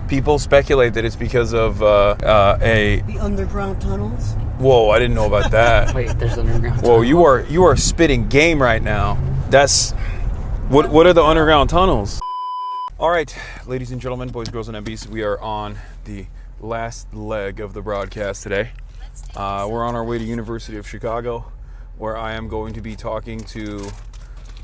People speculate that it's because of the underground tunnels. Whoa, I didn't know about that. Wait, there's underground Whoa, tunnels. you are spitting game right now. That's what are the underground tunnels? All right, ladies and gentlemen, boys, girls, and MBs, we are on the last leg of the broadcast today. We're on our way to University of Chicago, where I am going to be talking to,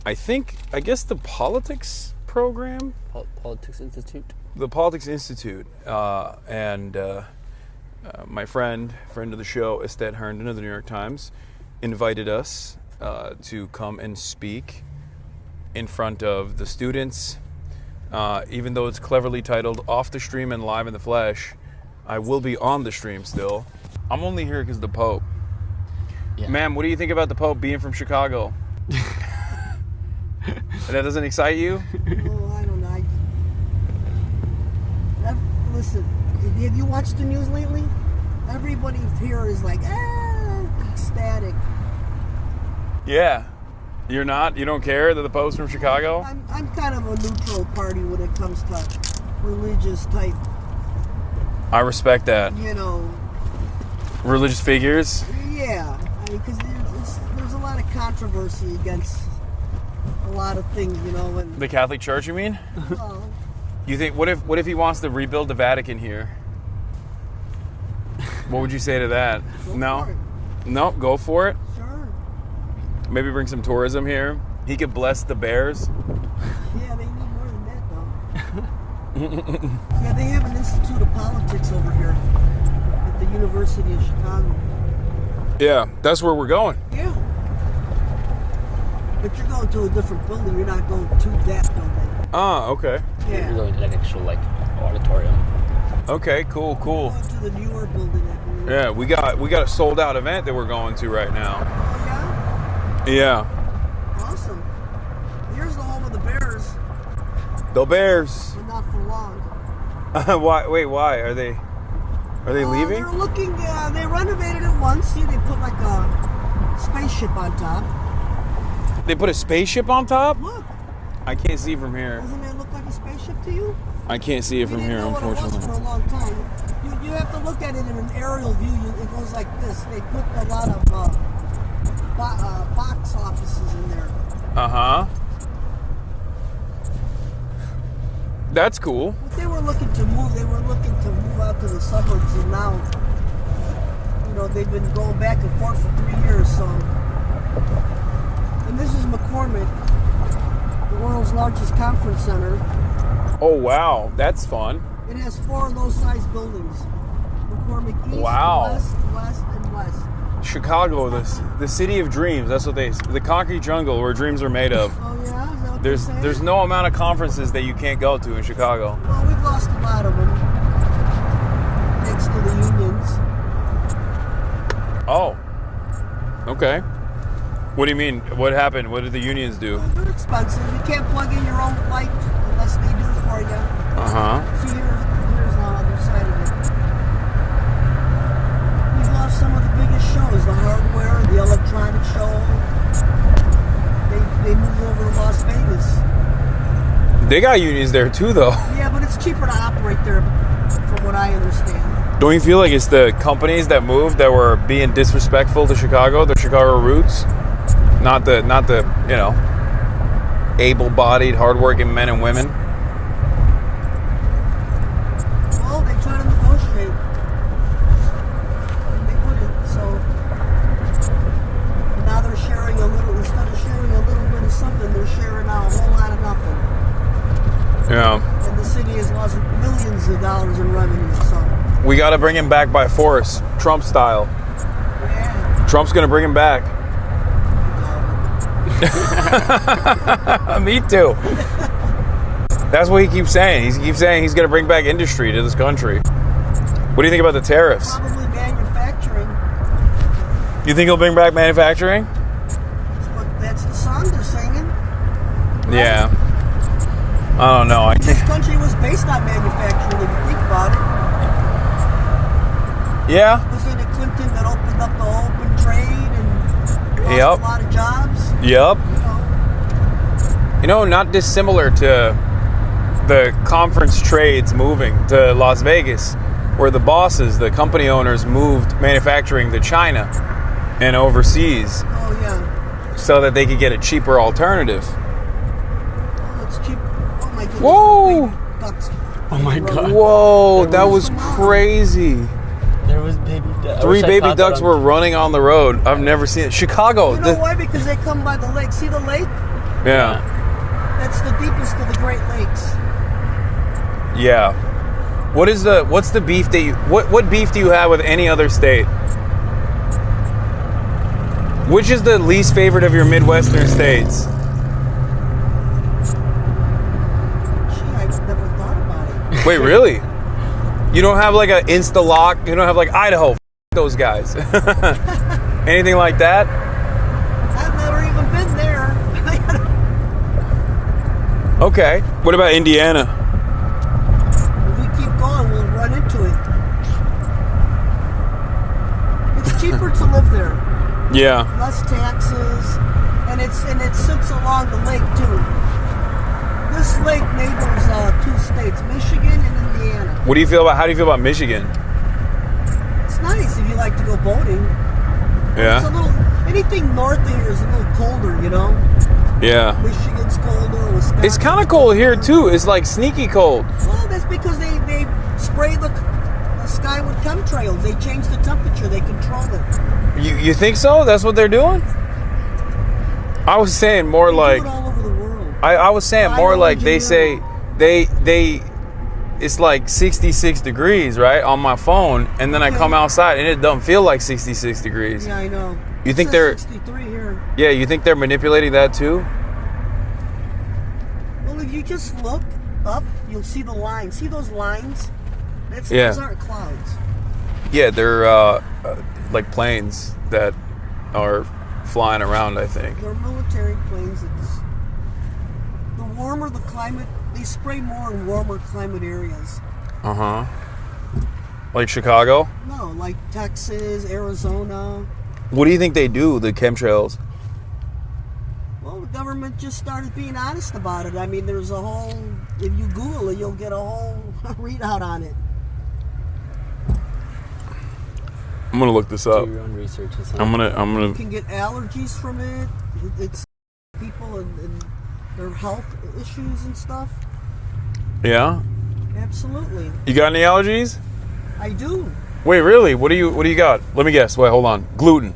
I guess the politics program? Politics Institute? The Politics Institute. And my friend of the show, Estet Herndon of the New York Times, invited us to come and speak in front of the students. Even though it's cleverly titled Off the Stream and Live in the Flesh, I will be on the stream still. I'm only here because of the Pope. Yeah. Ma'am, what do you think about the Pope being from Chicago? That doesn't excite you? Oh, I don't know. Listen, have you watched the news lately? Everybody here is like, ecstatic. Yeah. You're not? You don't care that the Pope's from Chicago? I'm kind of a neutral party when it comes to religious type. I respect that. You know. Religious figures? Yeah. Because there's a lot of controversy against a lot of things, you know. And, The Catholic Church, you mean? well, You think, what if he wants to rebuild the Vatican here? What would you say to that? go No? for it. No, go for it. Sure. Maybe bring some tourism here. He could bless the bears. Yeah, they need more than that, though. Yeah, they have an Institute of Politics over here at the University of Chicago. Yeah, that's where we're going. Yeah. But you're going to a different building. You're not going to that building. Ah, okay. Yeah. You're going to like actual auditorium. Okay, cool. Going to the newer building, I believe. Yeah, we got a sold out event that we're going to right now. Oh, yeah? Yeah. Awesome. Here's the home of the Bears, The Bears. but not for long. Why? Wait, why? Are they leaving? They're looking, they renovated it once. See, they put like a spaceship on top. They put a spaceship on top? Look, I can't see from here. doesn't it look like a spaceship to you? I can't see it We from didn't here, know what it was unfortunately. for a long time. You have to look at it in an aerial view. It goes like this. They put a lot of box offices in there. Uh-huh. That's cool. But they were looking to move out to the suburbs, and now, you know, they've been going back and forth for 3 years. So, and this is McCormick, the world's largest conference center. Oh, wow. That's fun. It has 4 of those size buildings. McCormick East, Wow. West, and West. Chicago, the city of dreams. That's what the concrete jungle where dreams are made of. Oh yeah, is that what you're saying? There's no amount of conferences that you can't go to in Chicago. Well, we've lost a lot of them thanks to the unions. Oh. Okay. What do you mean? What happened? What did the unions do? Well, they're expensive. You can't plug in your own light unless they do it for you. Uh-huh. See, here's the other side of it. We've lost some of the biggest shows, the hardware, the electronic show. They moved over to Las Vegas. They got unions there too, though. Yeah, but it's cheaper to operate there, from what I understand. Don't you feel like it's the companies that moved that were being disrespectful to Chicago, the Chicago roots? Not the able-bodied, hardworking men and women? Well, they try to negotiate. And they wouldn't, so now they're sharing a little, instead of sharing a little bit of something, they're sharing out a whole lot of nothing. Yeah. And the city has lost millions of dollars in revenue, so. We got to bring him back by force, Trump style. Yeah. Trump's going to bring him back. Me too. That's what he keeps saying. He keeps saying he's going to bring back industry to this country. What do you think about the tariffs? Probably manufacturing. You think he'll bring back manufacturing? That's the song they're singing. Right? Yeah. I don't know. This country was based on manufacturing, if you think about it. Yeah. Wasn't it Clinton that opened up the open trade and lost a lot of jobs? Yep. You know, not dissimilar to the conference trades moving to Las Vegas, where the bosses, the company owners, moved manufacturing to China and overseas Oh yeah. so that they could get a cheaper alternative. Oh, it's cheap. Oh my goodness. Whoa! Baby ducks. Oh my god. Whoa, that was was crazy. There was baby ducks. 3 baby ducks were running on the road. I've never seen it. Chicago. You know why? Because they come by the lake. See the lake? Yeah. That's the deepest of the Great Lakes. Yeah. What's the beef that you what beef do you have with any other state? Which is the least favorite of your Midwestern states? Gee, I've never thought about it. Wait, really? You don't have like an Insta lock? You don't have like Idaho? F those guys. Anything like that? I've never even been there. Okay. What about Indiana? If we keep going, we'll run into it. It's cheaper to live there. Yeah. Less taxes, and it sits along the lake too. This lake neighbors 2 states, Michigan and Indiana. How do you feel about Michigan? It's nice if you like to go boating. It's a Yeah. little anything north of here is a little colder, you know. Yeah. Michigan's colder. Wisconsin. It's kind of cold here too. It's like sneaky cold. Well, that's because they spray the sky with chemtrails. They change the temperature. They control it. You think so? That's what they're doing? I was saying more They like do it all over the world. I was saying I more know like what they you say they it's like 66 degrees, right, on my phone, and then I Okay. come outside and it doesn't feel like 66 degrees. Yeah, I know. You think It they're says 63 here? Yeah, you think they're manipulating that too? Well, if you just look up, you'll see the lines. See those lines? Yeah. Those aren't clouds. Yeah, they're like planes that are flying around, I think. They're military planes. The warmer the climate, they spray more in warmer climate areas. Uh-huh. Like Chicago? No, like Texas, Arizona. What do you think they do, the chemtrails? Well, the government just started being honest about it. I mean, there's a whole, if you Google it, you'll get a whole readout on it. I'm gonna look this up. Do your own research. I'm You gonna can get allergies from it. It's people and their health issues and stuff. Yeah? Absolutely. You got any allergies? I do. Wait, really? What do you got? Let me guess. Wait, hold on. Gluten.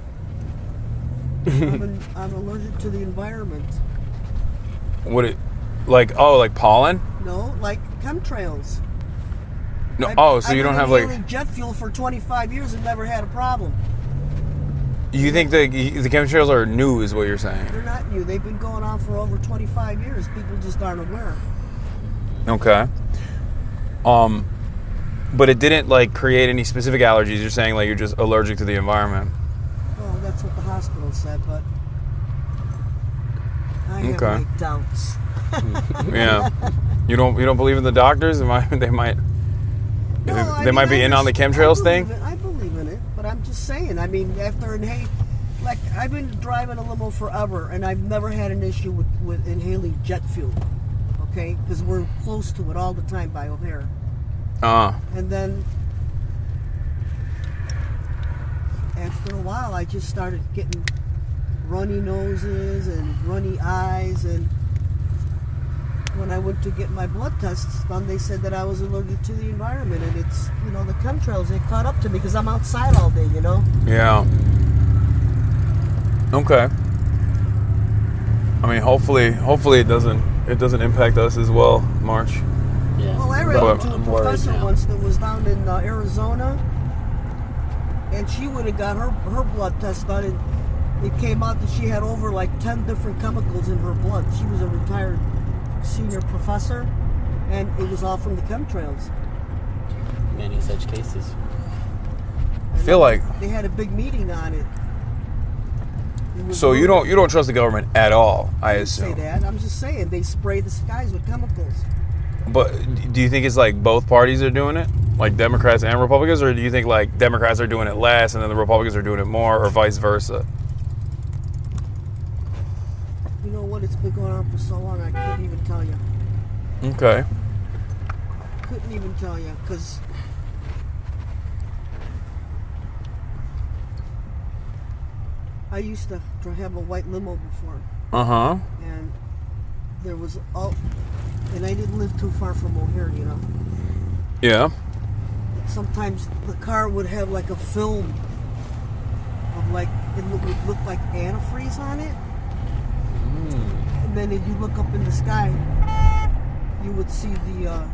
I'm allergic to the environment. Like pollen? No, like chemtrails. No. So you don't have I've been like inhaling jet fuel for 25 years and never had a problem. you think the chemtrails are new is what you're saying? They're not new. They've been going on for over 25 years. People just aren't aware. Okay. But it didn't like create any specific allergies. You're saying like you're just allergic to the environment. Well, that's what the hospital said, but I have Okay. my doubts. Yeah. You don't believe in the doctors? They might No, I they mean, might be in on the chemtrails thing? I believe in it, but I'm just saying. I mean, after like I've been driving a limo forever, and I've never had an issue with inhaling jet fuel. Okay, because we're close to it all the time by O'Hare. And then after a while, I just started getting runny noses and runny eyes, and when I went to get my blood tests done, they said that I was allergic to the environment, and it's, the chemtrails, they caught up to me because I'm outside all day, Yeah. Okay. I mean, hopefully it doesn't impact us as well, March. Yeah. Well, I ran But into a I'm worried professor now. once that was down in Arizona, and she would have got her blood test done, and it came out that she had over like 10 different chemicals in her blood. She was a retired senior professor, and it was all from the chemtrails. Many such cases. I feel like They had a big meeting on it. It was so you brutal. don't trust the government at all, I I didn't say assume. that. I'm just saying they spray the skies with chemicals. But do you think it's like both parties are doing it? Like Democrats and Republicans, or do you think like Democrats are doing it less and then the Republicans are doing it more, or vice versa? You know what? It's been going on for so long, I couldn't even tell you. Okay. couldn't even tell you, because I used to have a white limo before, and there was and I didn't live too far from O'Hare, you know. Yeah. Sometimes the car would have like a film of like it would look like antifreeze on it, and then if you look up in the sky, you would see the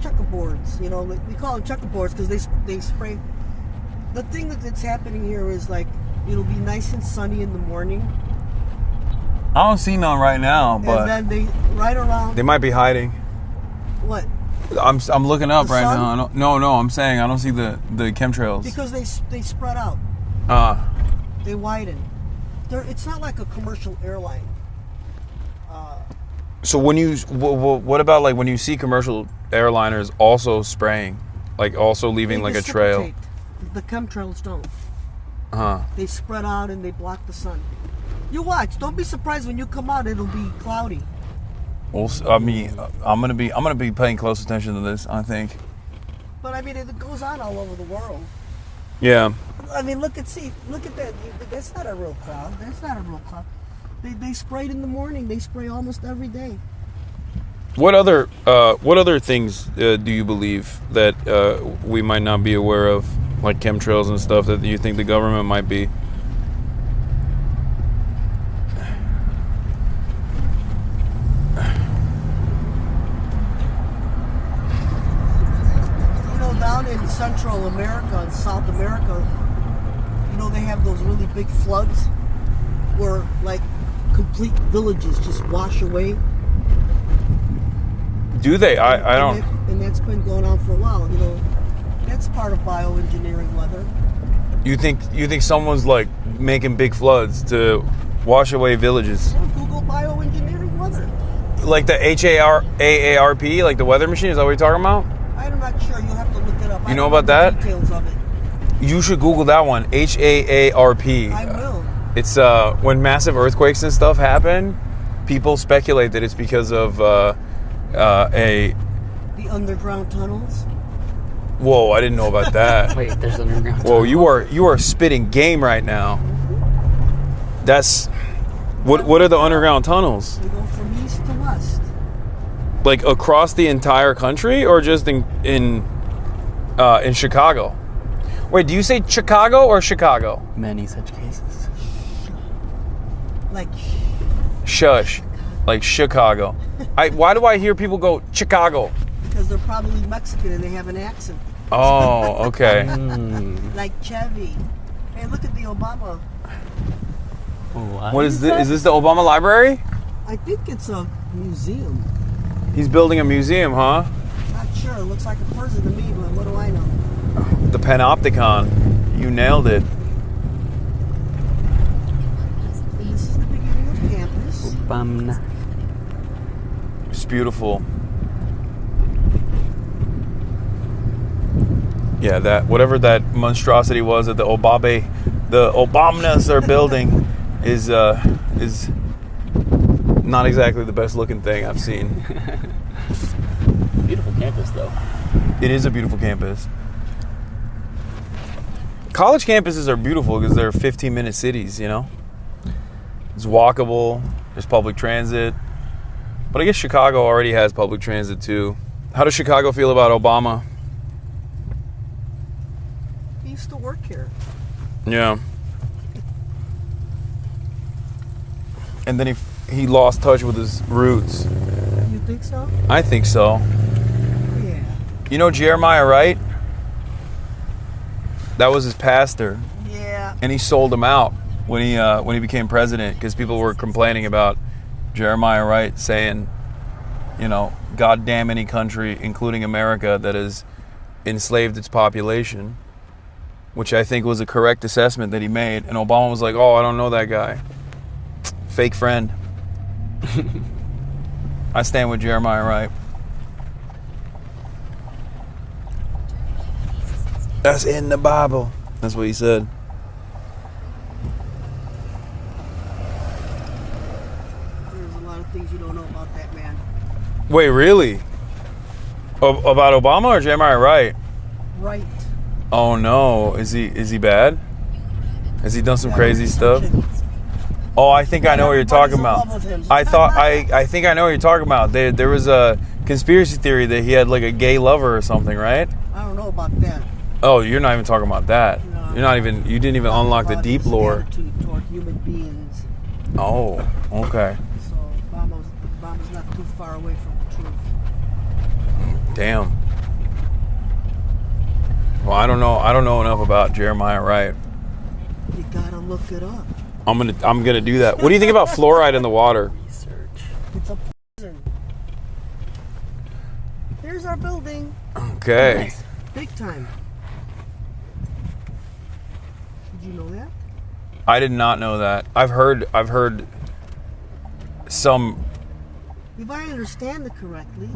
checkerboards. You know, we call them checkerboards because they spray. The thing that's happening here is like it'll be nice and sunny in the morning. I don't see none right now, but and then right around. They might be hiding. What? I'm looking up The right sun? now. No, I'm saying I don't see the chemtrails. Because they spread out. They widen. It's not like a commercial airline. So when you, what about like when you see commercial airliners also spraying, like also leaving They like a trail? precipitate. The chemtrails don't. They spread out and they block the sun. You watch. Don't be surprised when you come out. It'll be cloudy. Well, I mean, I'm gonna be paying close attention to this, I think. But I mean, it goes on all over the world. Yeah. I mean, look at that. That's not a real cloud. That's not a real cloud. They sprayed in the morning. They spray almost every day. What other things do you believe that we might not be aware of, like chemtrails and stuff, that you think the government might be? Down in Central America and South America, you know, they have those really big floods where like complete villages just wash away. Do they? I don't. And that's been going on for a while. You know, that's part of bioengineering weather. You think someone's like making big floods to wash away villages? Well, Google bioengineering weather. Like the HAARP, like the weather machine? Is that what you're talking about? I'm not sure. You'll have to look it up. You know about that? Details of it. You should Google that one. HAARP. I will. It's when massive earthquakes and stuff happen, people speculate that it's because of the underground tunnels. Whoa, I didn't know about that. Wait, there's underground. Whoa, you are spitting game right now. That's what are the underground tunnels? They go from east to west. Like across the entire country, or just in Chicago? Wait, do you say Chicago or Chicago? Many such cases. Like Shush. Like Chicago. Why do I hear people go Chicago? because they're probably Mexican and they have an accent. Oh, okay. Like Chevy. Hey, look at the Obama. What is this? Is this the Obama Library? I think it's a museum. He's building a museum, huh? Not sure. It looks like a person to me, but what do I know? The Panopticon. You nailed it. And this is the beginning of campus. It's beautiful. Yeah, that whatever that monstrosity was that the Obamanas are building is not exactly the best looking thing I've seen. Beautiful campus, though. It is a beautiful campus. College campuses are beautiful because they're 15-minute cities, you know? It's walkable, there's public transit. But I guess Chicago already has public transit too. How does Chicago feel about Obama? He used to work here. Yeah. And then he lost touch with his roots. You think so? I think so. Yeah. You know Jeremiah Wright? That was his pastor. Yeah. And he sold him out when he became president because people were complaining about Jeremiah Wright saying, you know, God damn any country, including America, that has enslaved its population, which I think was a correct assessment that he made. And Obama was like, oh, I don't know that guy. Fake friend. I stand with Jeremiah Wright. That's in the Bible. That's what he said. There's a lot of things you don't know about that man. Wait, really? About Obama or Jeremiah Wright? Right. Oh no, is he bad? Has he done some crazy stuff? Oh, I think I know what you're talking about. I think I know what you're talking about. There was a conspiracy theory that he had like a gay lover or something, right? I don't know about that. Oh, you're not even talking about that. No. You didn't even unlock the deep lore. Attitude toward human beings. Oh, okay. So Obama's not too far away from the truth. Damn. Well, I don't know enough about Jeremiah Wright. You gotta look it up. I'm gonna do that. What do you think about fluoride in the water? Research. It's a poison. Here's our building. Okay. Big time. Did you know that? I did not know that. I've heard some. If I understand it correctly,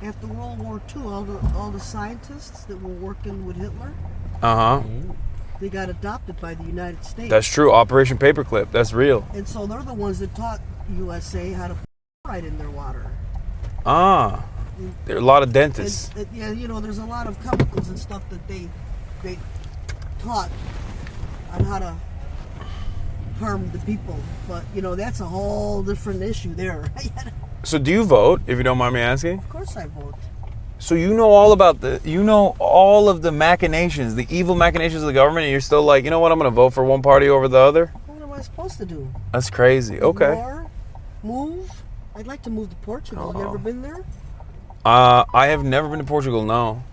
after World War II, all the scientists that were working with Hitler, they got adopted by the United States. That's true. Operation Paperclip. That's real. And so they're the ones that taught USA how to put fluoride in their water. There are a lot of dentists. And, yeah, you know, there's a lot of chemicals and stuff that they taught on how to harm the people. But, you know, that's a whole different issue there. So do you vote, if you don't mind me asking? Of course I vote. So you know all of the machinations, the evil machinations of the government, and you're still like, you know what, I'm going to vote for one party over the other? What am I supposed to do? That's crazy. Okay. Ignore? Move? I'd like to move to Portugal. You ever been there? I have never been to Portugal, no.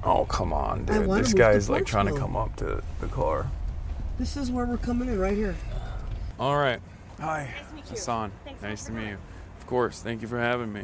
Oh, come on, I dude. wanna This move guy's to like trying to Portugal. come up to the car. This is where we're coming in, right here. All right. Hi, Nice to meet you. Hassan. Thanks Nice so to much for meet you. Of course. Thank you for having me.